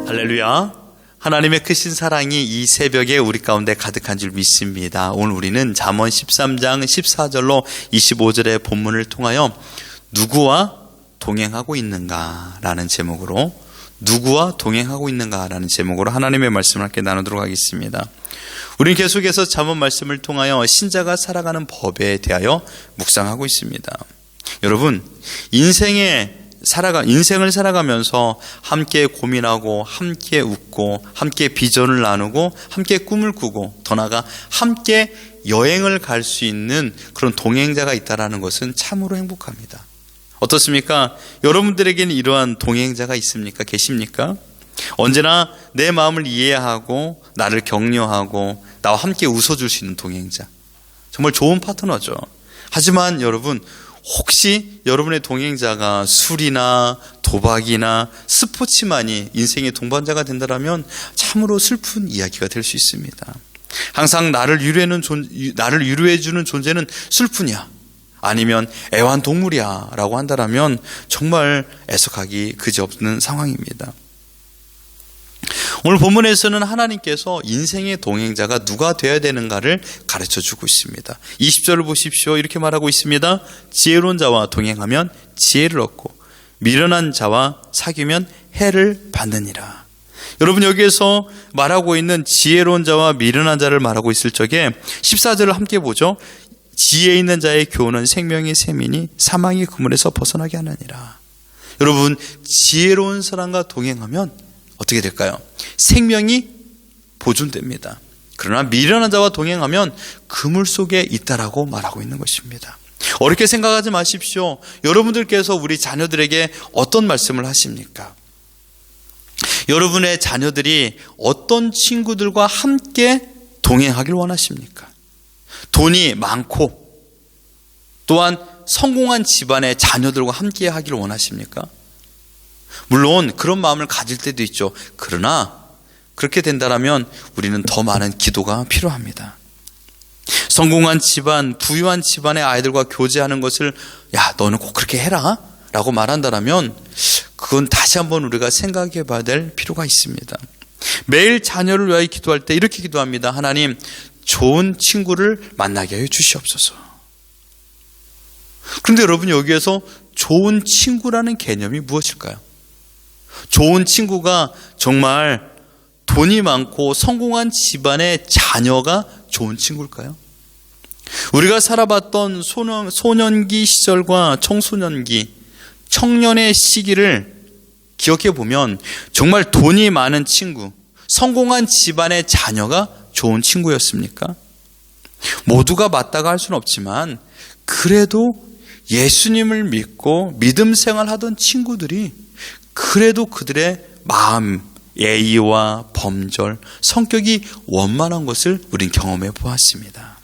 할렐루야. 하나님의 크신 사랑이 이 새벽에 우리 가운데 가득한 줄 믿습니다. 오늘 우리는 잠언 13장 14절로 25절의 본문을 통하여 누구와 동행하고 있는가라는 제목으로 하나님의 말씀을 함께 나누도록 하겠습니다. 우리는 계속해서 잠언 말씀을 통하여 신자가 살아가는 법에 대하여 묵상하고 있습니다. 여러분, 인생을 살아가면서 함께 고민하고 함께 웃고 함께 비전을 나누고 함께 꿈을 꾸고 더 나아가 함께 여행을 갈 수 있는 그런 동행자가 있다는 것은 참으로 행복합니다. 어떻습니까? 여러분들에게는 이러한 동행자가 있습니까? 계십니까? 언제나 내 마음을 이해하고 나를 격려하고 나와 함께 웃어줄 수 있는 동행자, 정말 좋은 파트너죠. 하지만 여러분, 혹시 여러분의 동행자가 술이나 도박이나 스포츠만이 인생의 동반자가 된다면 참으로 슬픈 이야기가 될 수 있습니다. 항상 나를 위로해주는 존재는 술뿐이야, 아니면 애완동물이야 라고 한다면 정말 애석하기 그지없는 상황입니다. 오늘 본문에서는 하나님께서 인생의 동행자가 누가 되어야 되는가를 가르쳐주고 있습니다. 20절을 보십시오. 이렇게 말하고 있습니다. 지혜로운 자와 동행하면 지혜를 얻고 미련한 자와 사귀면 해를 받느니라. 여러분, 여기에서 말하고 있는 지혜로운 자와 미련한 자를 말하고 있을 적에 14절을 함께 보죠. 지혜 있는 자의 교훈은 생명의 샘이니 사망의 그물에서 벗어나게 하느니라. 여러분, 지혜로운 사람과 동행하면 어떻게 될까요? 생명이 보존됩니다. 그러나 미련한 자와 동행하면 그물 속에 있다라고 말하고 있는 것입니다. 어렵게 생각하지 마십시오. 여러분들께서 우리 자녀들에게 어떤 말씀을 하십니까? 여러분의 자녀들이 어떤 친구들과 함께 동행하길 원하십니까? 돈이 많고 또한 성공한 집안의 자녀들과 함께 하길 원하십니까? 물론 그런 마음을 가질 때도 있죠. 그러나 그렇게 된다면 우리는 더 많은 기도가 필요합니다. 성공한 집안, 부유한 집안의 아이들과 교제하는 것을 야, 너는 꼭 그렇게 해라 라고 말한다면 그건 다시 한번 우리가 생각해 봐야 될 필요가 있습니다. 매일 자녀를 위하여 기도할 때 이렇게 기도합니다. 하나님, 좋은 친구를 만나게 하여 주시옵소서. 그런데 여러분, 여기에서 좋은 친구라는 개념이 무엇일까요? 좋은 친구가 정말 돈이 많고 성공한 집안의 자녀가 좋은 친구일까요? 우리가 살아봤던 소년기 시절과 청소년기, 청년의 시기를 기억해 보면 정말 돈이 많은 친구, 성공한 집안의 자녀가 좋은 친구였습니까? 모두가 맞다고 할 수는 없지만 그래도 예수님을 믿고 믿음 생활하던 친구들이 그래도 그들의 마음, 예의와 범절, 성격이 원만한 것을 우린 경험해 보았습니다.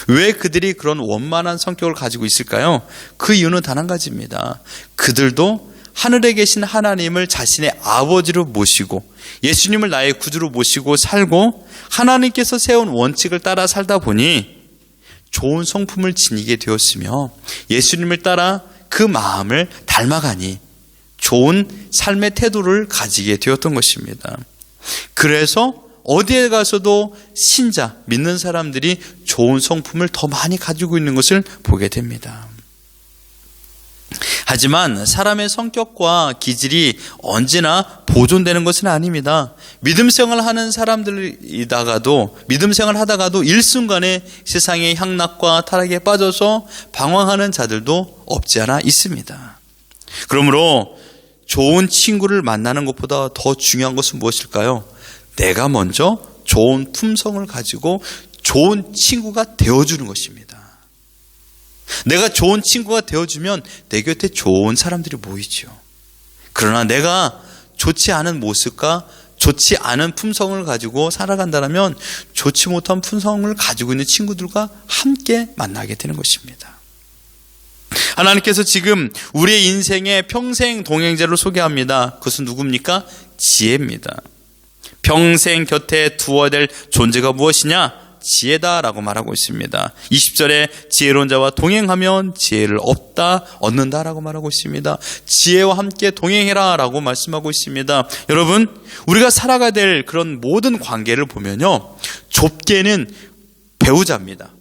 왜 그들이 그런 원만한 성격을 가지고 있을까요? 그 이유는 단 한 가지입니다. 그들도 하늘에 계신 하나님을 자신의 아버지로 모시고 예수님을 나의 구주로 모시고 살고 하나님께서 세운 원칙을 따라 살다 보니 좋은 성품을 지니게 되었으며 예수님을 따라 그 마음을 닮아가니 좋은 삶의 태도를 가지게 되었던 것입니다. 그래서 어디에 가서도 신자, 믿는 사람들이 좋은 성품을 더 많이 가지고 있는 것을 보게 됩니다. 하지만 사람의 성격과 기질이 언제나 보존되는 것은 아닙니다. 믿음 생활하는 사람들이다가도 믿음 생활하다가도 일순간에 세상의 향락과 타락에 빠져서 방황하는 자들도 없지 않아 있습니다. 그러므로 좋은 친구를 만나는 것보다 더 중요한 것은 무엇일까요? 내가 먼저 좋은 품성을 가지고 좋은 친구가 되어주는 것입니다. 내가 좋은 친구가 되어주면 내 곁에 좋은 사람들이 모이죠. 그러나 내가 좋지 않은 모습과 좋지 않은 품성을 가지고 살아간다면 좋지 못한 품성을 가지고 있는 친구들과 함께 만나게 되는 것입니다. 하나님께서 지금 우리의 인생의 평생 동행자를 소개합니다. 그것은 누굽니까? 지혜입니다. 평생 곁에 두어야 될 존재가 무엇이냐? 지혜다라고 말하고 있습니다. 20절에 지혜로운 자와 동행하면 지혜를 얻는다라고 말하고 있습니다. 지혜와 함께 동행해라라고 말씀하고 있습니다. 여러분, 우리가 살아가야 될 그런 모든 관계를 보면요, 좁게는 배우자입니다.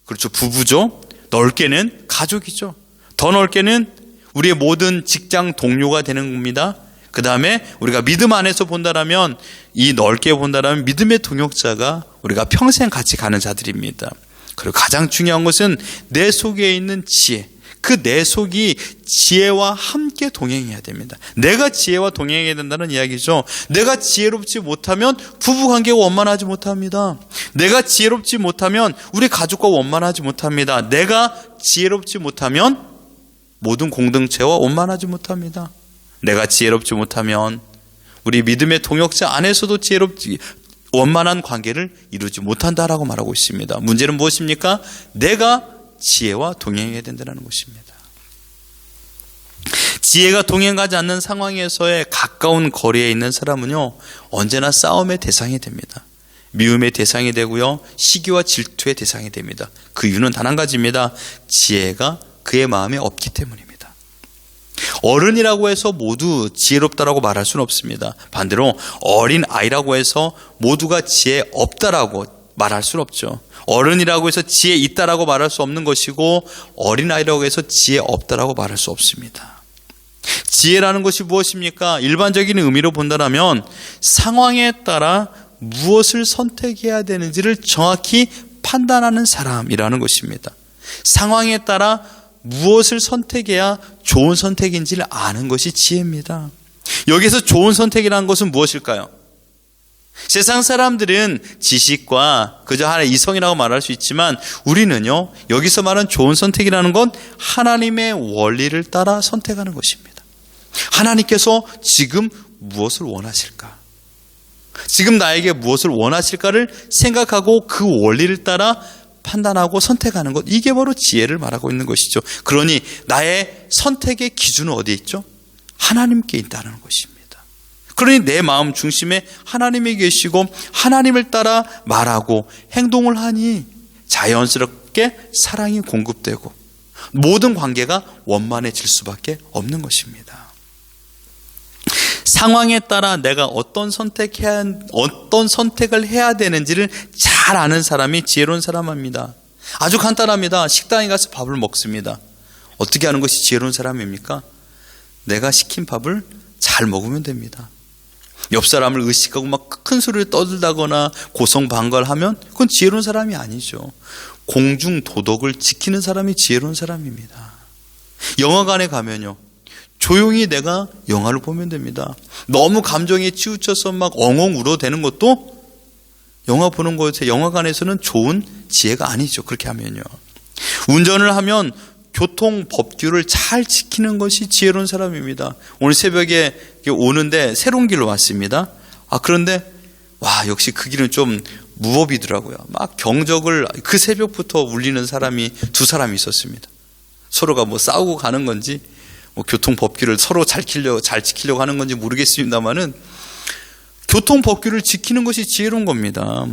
그렇죠, 부부죠. 넓게는 가족이죠. 더 넓게는 우리의 모든 직장 동료가 되는 겁니다. 그 다음에 우리가 믿음 안에서 본다라면, 이 넓게 본다라면 믿음의 동역자가 우리가 평생 같이 가는 자들입니다. 그리고 가장 중요한 것은 내 속에 있는 지혜, 그 내 속이 지혜와 함께 동행해야 됩니다. 내가 지혜와 동행해야 된다는 이야기죠. 내가 지혜롭지 못하면 부부관계가 원만하지 못합니다. 내가 지혜롭지 못하면 우리 가족과 원만하지 못합니다. 내가 지혜롭지 못하면 모든 공동체와 원만하지 못합니다. 내가 지혜롭지 못하면 우리 믿음의 동역자 안에서도 원만한 관계를 이루지 못한다라고 말하고 있습니다. 문제는 무엇입니까? 내가 지혜와 동행해야 된다는 것입니다. 지혜가 동행하지 않는 상황에서의 가까운 거리에 있는 사람은요, 언제나 싸움의 대상이 됩니다. 미움의 대상이 되고요, 시기와 질투의 대상이 됩니다. 그 이유는 단 한 가지입니다. 지혜가 그의 마음에 없기 때문입니다. 어른이라고 해서 모두 지혜롭다라고 말할 수는 없습니다. 반대로 어린 아이라고 해서 모두가 지혜 없다라고 말할 수는 없죠. 어른이라고 해서 지혜 있다라고 말할 수 없는 것이고, 어린아이라고 해서 지혜 없다라고 말할 수 없습니다. 지혜라는 것이 무엇입니까? 일반적인 의미로 본다면 상황에 따라 무엇을 선택해야 되는지를 정확히 판단하는 사람이라는 것입니다. 상황에 따라 무엇을 선택해야 좋은 선택인지를 아는 것이 지혜입니다. 여기서 좋은 선택이라는 것은 무엇일까요? 세상 사람들은 지식과 그저 하나의 이성이라고 말할 수 있지만, 우리는요, 여기서 말하는 좋은 선택이라는 건 하나님의 원리를 따라 선택하는 것입니다. 하나님께서 지금 무엇을 원하실까? 지금 나에게 무엇을 원하실까를 생각하고 그 원리를 따라 판단하고 선택하는 것, 이게 바로 지혜를 말하고 있는 것이죠. 그러니 나의 선택의 기준은 어디에 있죠? 하나님께 있다는 것입니다. 그러니 내 마음 중심에 하나님이 계시고 하나님을 따라 말하고 행동을 하니 자연스럽게 사랑이 공급되고 모든 관계가 원만해질 수밖에 없는 것입니다. 상황에 따라 내가 어떤 선택을 해야 되는지를 잘 아는 사람이 지혜로운 사람입니다. 아주 간단합니다. 식당에 가서 밥을 먹습니다. 어떻게 하는 것이 지혜로운 사람입니까? 내가 시킨 밥을 잘 먹으면 됩니다. 옆 사람을 의식하고 막 큰 소리를 떠들다거나 고성방가하면 그건 지혜로운 사람이 아니죠. 공중 도덕을 지키는 사람이 지혜로운 사람입니다. 영화관에 가면요, 조용히 내가 영화를 보면 됩니다. 너무 감정에 치우쳐서 막 엉엉 울어대는 것도 영화 보는 것에 영화관에서는 좋은 지혜가 아니죠. 그렇게 하면요. 운전을 하면 교통 법규를 잘 지키는 것이 지혜로운 사람입니다. 오늘 새벽에 오는데 새로운 길로 왔습니다. 그런데 역시 그 길은 좀 무법이더라고요. 막 경적을 그 새벽부터 울리는 사람이 두 사람이 있었습니다. 서로가 싸우고 가는 건지 교통 법규를 서로 잘 지키려고 하는 건지 모르겠습니다만은 교통 법규를 지키는 것이 지혜로운 겁니다.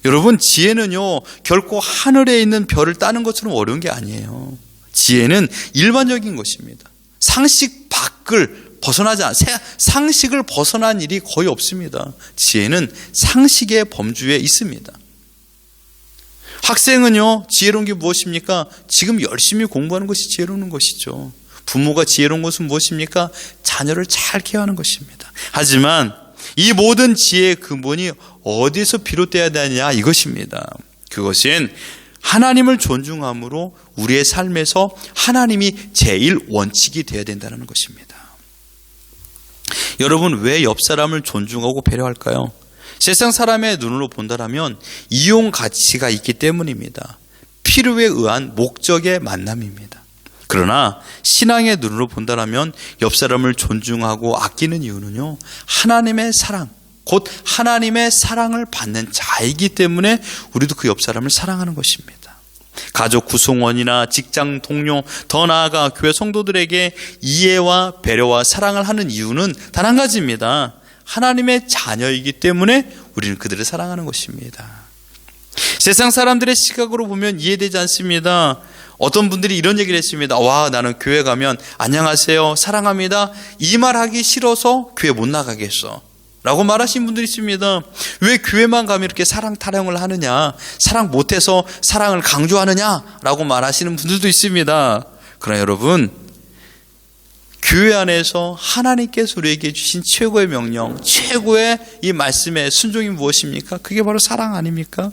여러분, 지혜는요, 결코 하늘에 있는 별을 따는 것처럼 어려운 게 아니에요. 지혜는 일반적인 것입니다. 상식을 벗어난 일이 거의 없습니다. 지혜는 상식의 범주에 있습니다. 학생은요, 지혜로운 게 무엇입니까? 지금 열심히 공부하는 것이 지혜로운 것이죠. 부모가 지혜로운 것은 무엇입니까? 자녀를 잘 케어하는 것입니다. 하지만 이 모든 지혜의 근본이 어디서 비롯되어야 되느냐, 이것입니다. 그것은 하나님을 존중함으로 우리의 삶에서 하나님이 제일 원칙이 되어야 된다는 것입니다. 여러분, 왜 옆 사람을 존중하고 배려할까요? 세상 사람의 눈으로 본다면 이용 가치가 있기 때문입니다. 필요에 의한 목적의 만남입니다. 그러나 신앙의 눈으로 본다면 옆 사람을 존중하고 아끼는 이유는요, 하나님의 사랑, 곧 하나님의 사랑을 받는 자이기 때문에 우리도 그 옆 사람을 사랑하는 것입니다. 가족 구성원이나 직장 동료, 더 나아가 교회 성도들에게 이해와 배려와 사랑을 하는 이유는 단 한 가지입니다. 하나님의 자녀이기 때문에 우리는 그들을 사랑하는 것입니다. 세상 사람들의 시각으로 보면 이해되지 않습니다. 어떤 분들이 이런 얘기를 했습니다. 와, 나는 교회 가면 안녕하세요, 사랑합니다, 이 말 하기 싫어서 교회 못 나가겠어 라고 말하신 분들이 있습니다. 왜 교회만 가면 이렇게 사랑 타령을 하느냐, 사랑 못해서 사랑을 강조하느냐 라고 말하시는 분들도 있습니다. 그러나 여러분, 교회 안에서 하나님께서 우리에게 주신 최고의 명령, 최고의 이 말씀의 순종이 무엇입니까? 그게 바로 사랑 아닙니까?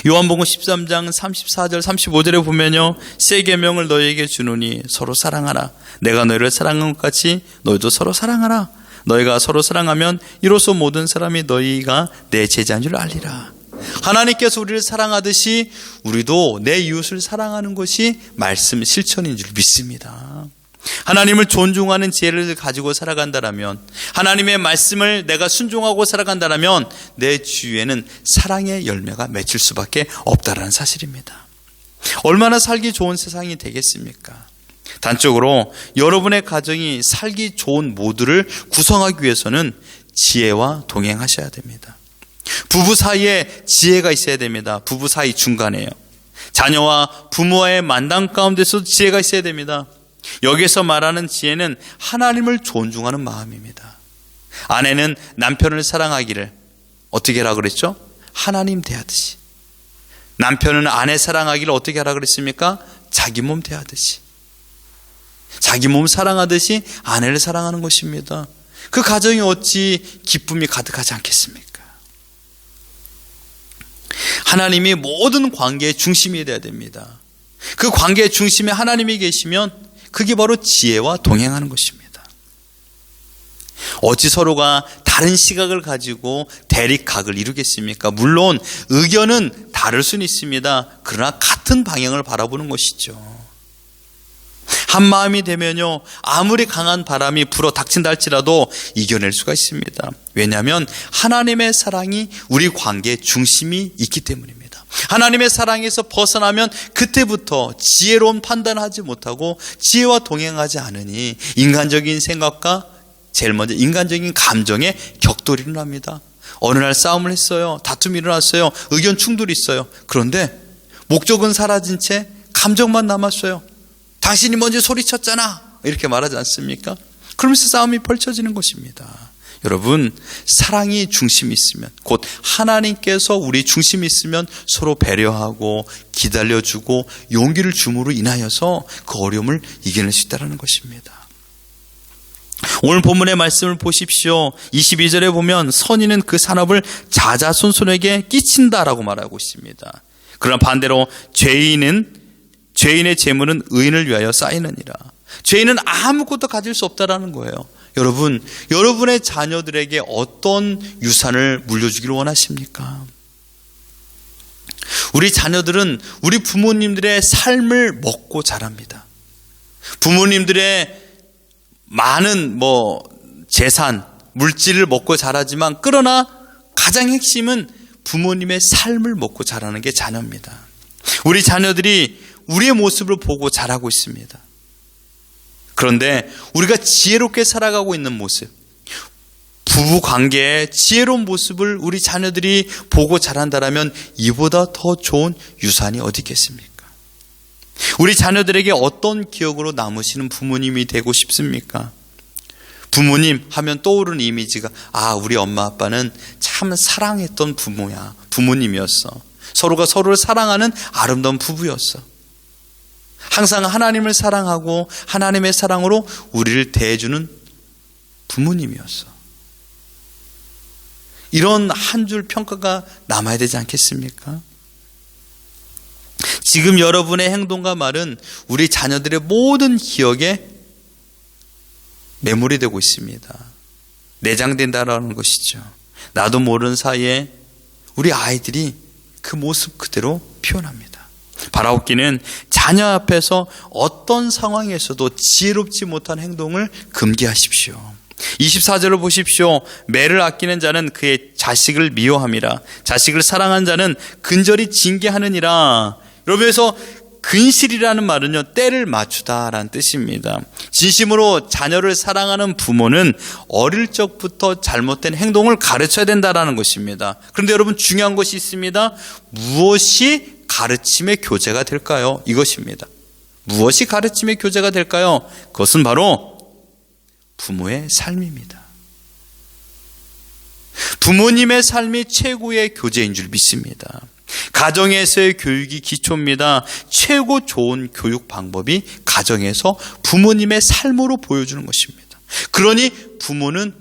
요한복음 13장 34절 35절에 보면요, 새 계명을 너희에게 주노니 서로 사랑하라. 내가 너희를 사랑한 것 같이 너희도 서로 사랑하라. 너희가 서로 사랑하면 이로써 모든 사람이 너희가 내 제자인 줄 알리라. 하나님께서 우리를 사랑하듯이 우리도 내 이웃을 사랑하는 것이 말씀 실천인 줄 믿습니다. 하나님을 존중하는 지혜를 가지고 살아간다면, 하나님의 말씀을 내가 순종하고 살아간다면 내 주위에는 사랑의 열매가 맺힐 수밖에 없다는 사실입니다. 얼마나 살기 좋은 세상이 되겠습니까? 단적으로 여러분의 가정이 살기 좋은 모두를 구성하기 위해서는 지혜와 동행하셔야 됩니다. 부부 사이에 지혜가 있어야 됩니다. 부부 사이 중간에요. 자녀와 부모와의 만남 가운데서도 지혜가 있어야 됩니다. 여기서 말하는 지혜는 하나님을 존중하는 마음입니다. 아내는 남편을 사랑하기를 어떻게 하라 그랬죠? 하나님 대하듯이. 남편은 아내 사랑하기를 어떻게 하라 그랬습니까? 자기 몸 대하듯이. 자기 몸 사랑하듯이 아내를 사랑하는 것입니다. 그 가정이 어찌 기쁨이 가득하지 않겠습니까? 하나님이 모든 관계의 중심이 되어야 됩니다. 그 관계의 중심에 하나님이 계시면 그게 바로 지혜와 동행하는 것입니다. 어찌 서로가 다른 시각을 가지고 대립각을 이루겠습니까? 물론 의견은 다를 수는 있습니다. 그러나 같은 방향을 바라보는 것이죠. 한 마음이 되면요, 아무리 강한 바람이 불어 닥친다 할지라도 이겨낼 수가 있습니다. 왜냐하면 하나님의 사랑이 우리 관계의 중심이 있기 때문입니다. 하나님의 사랑에서 벗어나면 그때부터 지혜로운 판단을 하지 못하고 지혜와 동행하지 않으니 인간적인 생각과 제일 먼저 인간적인 감정에 격돌이 일어납니다. 어느 날 싸움을 했어요. 다툼이 일어났어요. 의견 충돌이 있어요. 그런데 목적은 사라진 채 감정만 남았어요. 당신이 먼저 소리쳤잖아, 이렇게 말하지 않습니까? 그러면서 싸움이 펼쳐지는 것입니다. 여러분, 사랑이 중심이 있으면, 곧 하나님께서 우리 중심이 있으면 서로 배려하고 기다려주고 용기를 줌으로 인하여서 그 어려움을 이겨낼 수 있다는 것입니다. 오늘 본문의 말씀을 보십시오. 22절에 보면 선인은 그 산업을 자자손손에게 끼친다라고 말하고 있습니다. 그러나 반대로 죄인의 재물은 의인을 위하여 쌓이느니라. 죄인은 아무것도 가질 수 없다라는 거예요. 여러분, 여러분의 자녀들에게 어떤 유산을 물려주기를 원하십니까? 우리 자녀들은 우리 부모님들의 삶을 먹고 자랍니다. 부모님들의 많은 재산, 물질을 먹고 자라지만, 그러나 가장 핵심은 부모님의 삶을 먹고 자라는 게 자녀입니다. 우리 자녀들이 우리의 모습을 보고 자라고 있습니다. 그런데 우리가 지혜롭게 살아가고 있는 모습, 부부 관계의 지혜로운 모습을 우리 자녀들이 보고 자란다면 이보다 더 좋은 유산이 어디 있겠습니까? 우리 자녀들에게 어떤 기억으로 남으시는 부모님이 되고 싶습니까? 부모님 하면 떠오르는 이미지가, 우리 엄마 아빠는 참 사랑했던 부모님이었어. 서로가 서로를 사랑하는 아름다운 부부였어. 항상 하나님을 사랑하고 하나님의 사랑으로 우리를 대해주는 부모님이었어. 이런 한 줄 평가가 남아야 되지 않겠습니까? 지금 여러분의 행동과 말은 우리 자녀들의 모든 기억에 메모리 되고 있습니다. 내장된다라는 것이죠. 나도 모르는 사이에 우리 아이들이 그 모습 그대로 표현합니다. 바라옵기는 자녀 앞에서 어떤 상황에서도 지혜롭지 못한 행동을 금기하십시오. 24절을 보십시오. 매를 아끼는 자는 그의 자식을 미워함이라. 자식을 사랑한 자는 근절히 징계하느니라. 여러분에서 근실이라는 말은요, 때를 맞추다라는 뜻입니다. 진심으로 자녀를 사랑하는 부모는 어릴 적부터 잘못된 행동을 가르쳐야 된다라는 것입니다. 그런데 여러분, 중요한 것이 있습니다. 무엇이 가르침의 교재가 될까요? 이것입니다. 무엇이 가르침의 교재가 될까요? 그것은 바로 부모의 삶입니다. 부모님의 삶이 최고의 교재인 줄 믿습니다. 가정에서의 교육이 기초입니다. 최고 좋은 교육 방법이 가정에서 부모님의 삶으로 보여주는 것입니다. 그러니 부모는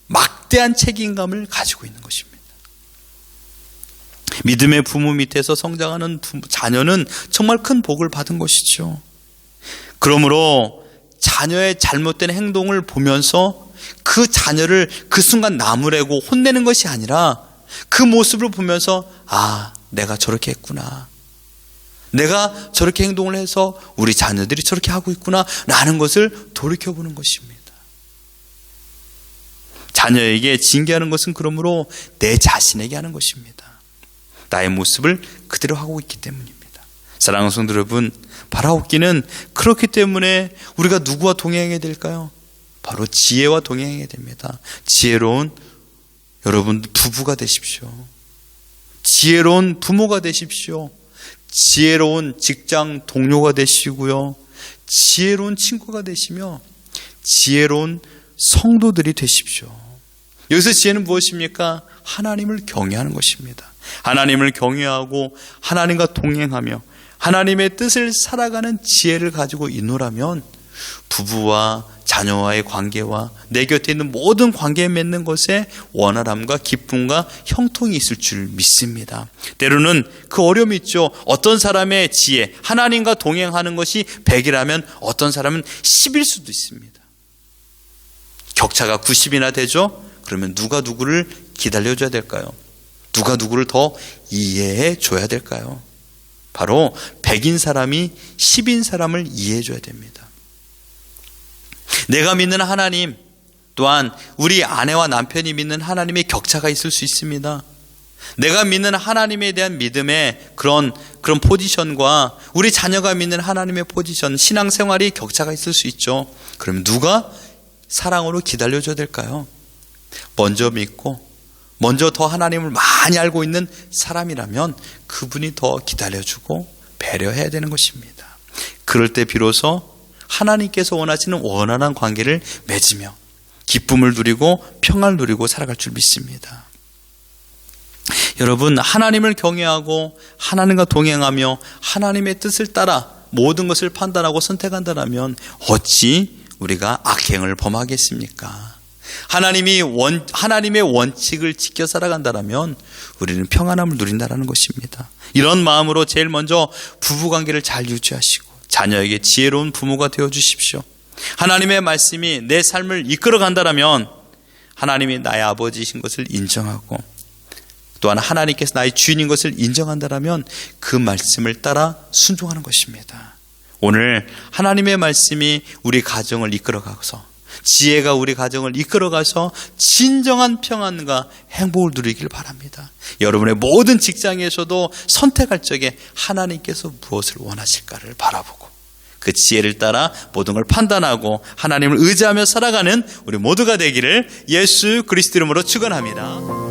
막대한 책임감을 가지고 있는 것입니다. 믿음의 부모 밑에서 성장하는 자녀는 정말 큰 복을 받은 것이죠. 그러므로 자녀의 잘못된 행동을 보면서 그 자녀를 그 순간 나무래고 혼내는 것이 아니라 그 모습을 보면서 내가 저렇게 했구나. 내가 저렇게 행동을 해서 우리 자녀들이 저렇게 하고 있구나 라는 것을 돌이켜보는 것입니다. 자녀에게 징계하는 것은 그러므로 내 자신에게 하는 것입니다. 나의 모습을 그대로 하고 있기 때문입니다. 사랑하는 성도 여러분, 바라옵기는 그렇기 때문에 우리가 누구와 동행해야 될까요? 바로 지혜와 동행해야 됩니다. 지혜로운 여러분 부부가 되십시오. 지혜로운 부모가 되십시오. 지혜로운 직장 동료가 되시고요. 지혜로운 친구가 되시며 지혜로운 성도들이 되십시오. 여기서 지혜는 무엇입니까? 하나님을 경외하는 것입니다. 하나님을 경외하고 하나님과 동행하며 하나님의 뜻을 살아가는 지혜를 가지고 있노라면 부부와 자녀와의 관계와 내 곁에 있는 모든 관계에 맺는 것에 원활함과 기쁨과 형통이 있을 줄 믿습니다. 때로는 그 어려움이 있죠. 어떤 사람의 지혜, 하나님과 동행하는 것이 100이라면 어떤 사람은 10일 수도 있습니다. 격차가 90이나 되죠? 그러면 누가 누구를 기다려줘야 될까요? 누가 누구를 더 이해해 줘야 될까요? 바로 100인 사람이 10인 사람을 이해해 줘야 됩니다. 내가 믿는 하나님 또한 우리 아내와 남편이 믿는 하나님의 격차가 있을 수 있습니다. 내가 믿는 하나님에 대한 믿음의 그런 포지션과 우리 자녀가 믿는 하나님의 포지션, 신앙생활이 격차가 있을 수 있죠. 그럼 누가 사랑으로 기다려줘야 될까요? 먼저 믿고 먼저 더 하나님을 많이 알고 있는 사람이라면 그분이 더 기다려주고 배려해야 되는 것입니다. 그럴 때 비로소 하나님께서 원하시는 원활한 관계를 맺으며 기쁨을 누리고 평안을 누리고 살아갈 줄 믿습니다. 여러분, 하나님을 경외하고 하나님과 동행하며 하나님의 뜻을 따라 모든 것을 판단하고 선택한다면 어찌 우리가 악행을 범하겠습니까? 하나님의 원칙을 지켜 살아간다면 우리는 평안함을 누린다는 것입니다. 이런 마음으로 제일 먼저 부부관계를 잘 유지하시고 자녀에게 지혜로운 부모가 되어주십시오. 하나님의 말씀이 내 삶을 이끌어간다면 하나님이 나의 아버지이신 것을 인정하고 또한 하나님께서 나의 주인인 것을 인정한다면 그 말씀을 따라 순종하는 것입니다. 오늘 하나님의 말씀이 우리 가정을 이끌어가서 지혜가 우리 가정을 이끌어가서 진정한 평안과 행복을 누리길 바랍니다. 여러분의 모든 직장에서도 선택할 적에 하나님께서 무엇을 원하실까를 바라보고 그 지혜를 따라 모든 걸 판단하고 하나님을 의지하며 살아가는 우리 모두가 되기를 예수 그리스도 이름으로 축원합니다.